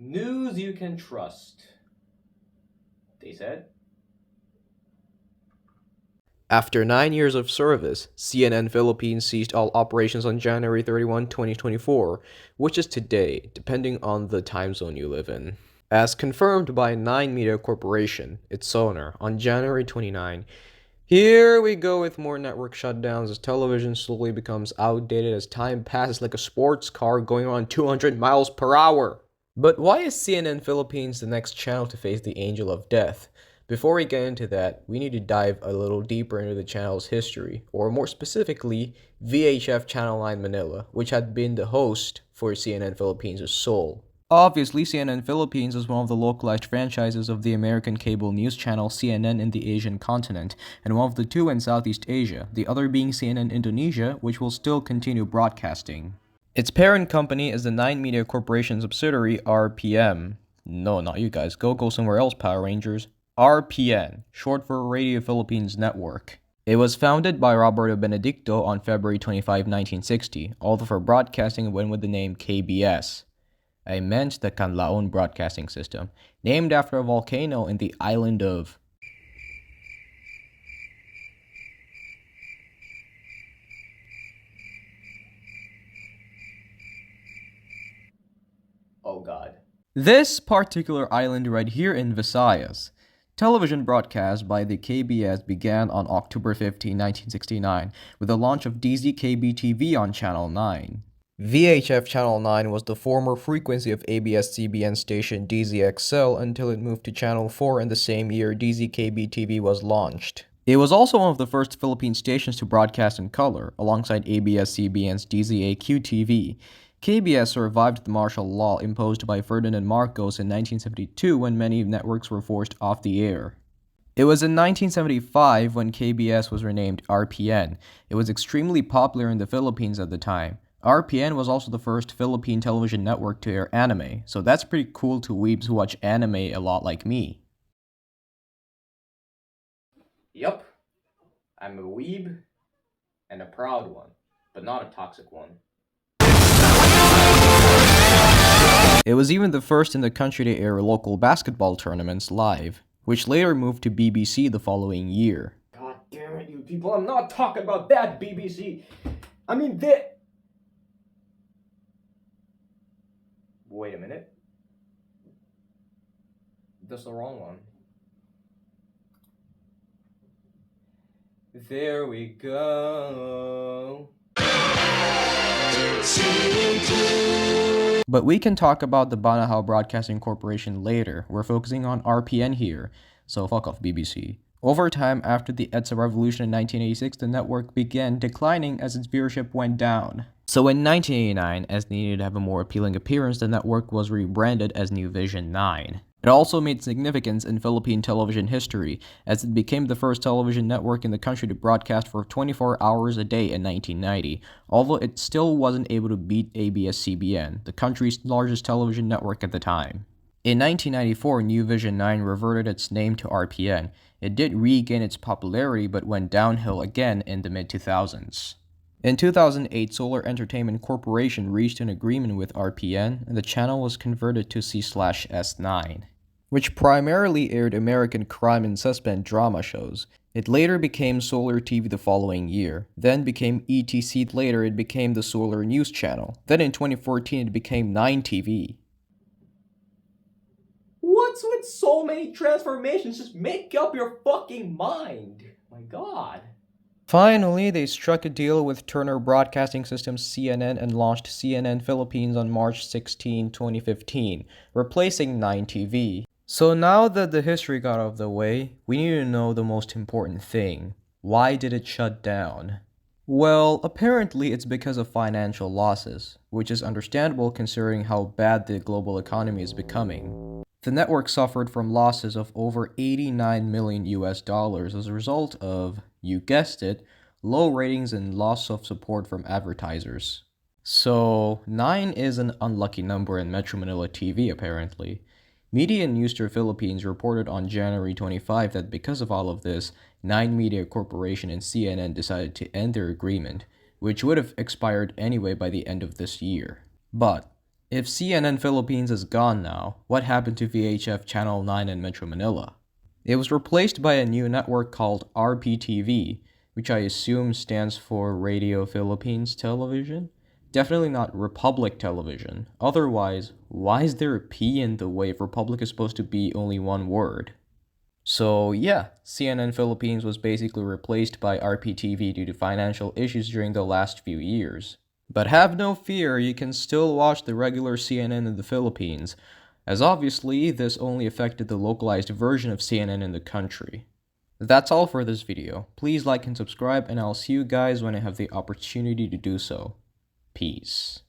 News you can trust, they said. After 9 years of service, CNN Philippines ceased all operations on January 31, 2024, which is today, depending on the time zone you live in. As confirmed by Nine Media Corporation, its owner, on January 29, here we go with more network shutdowns as television slowly becomes outdated as time passes like a sports car going on 200 miles per hour. But why is CNN Philippines the next channel to face the angel of death? Before we get into that, we need to dive a little deeper into the channel's history, or more specifically, VHF Channel 9 Manila, which had been the host for CNN Philippines' soul. Obviously, CNN Philippines is one of the localized franchises of the American cable news channel CNN in the Asian continent, and one of the two in Southeast Asia, the other being CNN Indonesia, which will still continue broadcasting. Its parent company is the Nine Media Corporation subsidiary RPM. No, not you guys. Go somewhere else, Power Rangers. RPN, short for Radio Philippines Network. It was founded by Roberto Benedicto on February 25, 1960, although for broadcasting it went with the name KBS. I meant the Canlaon Broadcasting System, named after a volcano in the island of... Oh god. This particular island right here in Visayas. Television broadcast by the KBS began on October 15, 1969, with the launch of DZKB-TV on Channel 9. VHF Channel 9 was the former frequency of ABS-CBN station DZXL until it moved to Channel 4 in the same year DZKB-TV was launched. It was also one of the first Philippine stations to broadcast in color, alongside ABS-CBN's DZAQ-TV. KBS survived the martial law imposed by Ferdinand Marcos in 1972 when many networks were forced off the air. It was in 1975 when KBS was renamed RPN. It was extremely popular in the Philippines at the time. RPN was also the first Philippine television network to air anime, so that's pretty cool to weebs who watch anime a lot like me. Yup. I'm a weeb and a proud one, but not a toxic one. It was even the first in the country to air local basketball tournaments live, which later moved to BBC the following year. God damn it, you people, I'm not talking about that BBC. I mean that. Wait a minute. That's the wrong one. There we go. But we can talk about the Banahaw Broadcasting Corporation later. We're focusing on RPN here, so fuck off BBC. Over time, after the EDSA revolution in 1986, the network began declining as its viewership went down. So in 1989, as needed to have a more appealing appearance, the network was rebranded as New Vision 9. It also made significance in Philippine television history, as it became the first television network in the country to broadcast for 24 hours a day in 1990, although it still wasn't able to beat ABS-CBN, the country's largest television network at the time. In 1994, New Vision 9 reverted its name to RPN. It did regain its popularity but went downhill again in the mid-2000s. In 2008, Solar Entertainment Corporation reached an agreement with RPN, and the channel was converted to C/S9, which primarily aired American crime and suspense drama shows. It later became Solar TV the following year, then became ETC. Later it became the Solar News Channel. Then in 2014 it became 9 TV. What's with so many transformations? Just make up your fucking mind. My god. Finally, they struck a deal with Turner Broadcasting System CNN and launched CNN Philippines on March 16, 2015, replacing 9 TV. So now that the history got out of the way, we need to know the most important thing. Why did it shut down? Well, apparently it's because of financial losses, which is understandable considering how bad the global economy is becoming. The network suffered from losses of over 89 million US dollars as a result of, you guessed it, low ratings and loss of support from advertisers. So, 9 is an unlucky number in Metro Manila TV apparently. Media News Philippines reported on January 25 that because of all of this, 9 Media Corporation and CNN decided to end their agreement, which would have expired anyway by the end of this year. But If CNN Philippines is gone now, what happened to VHF Channel 9 in Metro Manila? It was replaced by a new network called RPTV, which I assume stands for Radio Philippines Television. Definitely not Republic Television. Otherwise, why is there a P in the way if Republic is supposed to be only one word? So yeah, CNN Philippines was basically replaced by RPTV due to financial issues during the last few years. But have no fear, you can still watch the regular CNN in the Philippines, as obviously this only affected the localized version of CNN in the country. That's all for this video. Please like and subscribe, and I'll see you guys when I have the opportunity to do so. Peace.